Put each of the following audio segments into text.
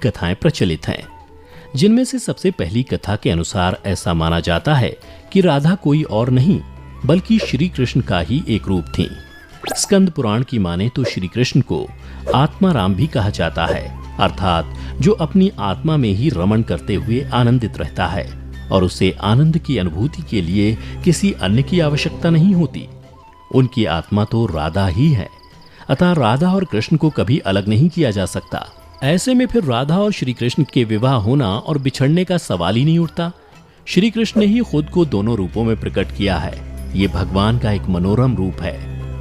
कथाएं प्रचलित हैं, जिनमें से सबसे पहली कथा के अनुसार ऐसा माना जाता है कि राधा कोई और नहीं बल्कि श्री कृष्ण का ही एक रूप थी। स्कंद पुराण की माने तो श्री कृष्ण को आत्माराम भी कहा जाता है, अर्थात जो अपनी आत्मा में ही रमण करते हुए आनंदित रहता है और उसे आनंद की अनुभूति के लिए किसी अन्य की आवश्यकता नहीं होती। उनकी आत्मा तो राधा ही है, अतः राधा और कृष्ण को कभी अलग नहीं किया जा सकता। ऐसे में फिर राधा और श्री कृष्ण के विवाह होना और बिछड़ने का सवाल ही नहीं उठता। श्री कृष्ण ने ही खुद को दोनों रूपों में प्रकट किया है। ये भगवान का एक मनोरम रूप है।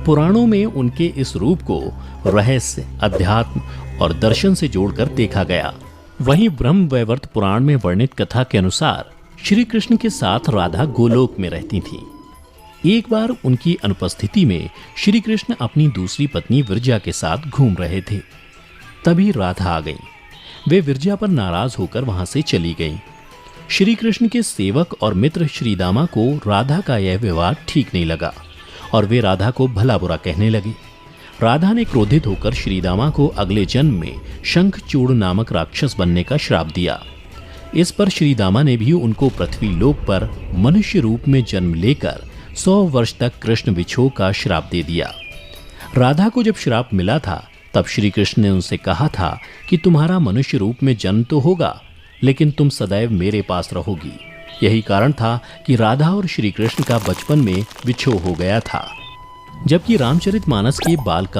पुराणों में उनके इस रूप को रहस्य, अध्यात्म और दर्शन से जोड़कर देखा गया। वहीं ब्रह्म वैवर्त पुराण में वर्णित कथा के अनुसार श्री कृष्ण के साथ राधा गोलोक में रहती थीं। एक बार उनकी अनुपस्थिति में श्री कृष्ण अपनी दूसरी पत्नी विरजा के साथ घूम रहे थे। तभी राधा आ गई। वे विरजा पर नाराज होकर वहां से चली गईं। श्री कृष्ण के सेवक और मित्र श्रीदामा को राधा का यह व्यवहार ठीक नहीं लगा और वे राधा को भला बुरा कहने लगे। राधा ने क्रोधित होकर श्रीदामा को अगले जन्म में शंखचूड़ नामक राक्षस बनने का श्राप दिया। इस पर श्रीदामा ने भी उनको पृथ्वी लोक पर मनुष्य रूप में जन्म लेकर 100 वर्ष तक कृष्ण विछोह का श्राप दे दिया। राधा को जब श्राप मिला था तब श्री कृष्ण ने उनसे कहा था कि तुम्हारा मनुष्य रूप में जन्म तो होगा, लेकिन तुम सदैव मेरे पास रहोगी। यही कारण था कि राधा और श्री कृष्ण का बचपन में विछोह हो गया था। जबकि रामचरितमानस के बाल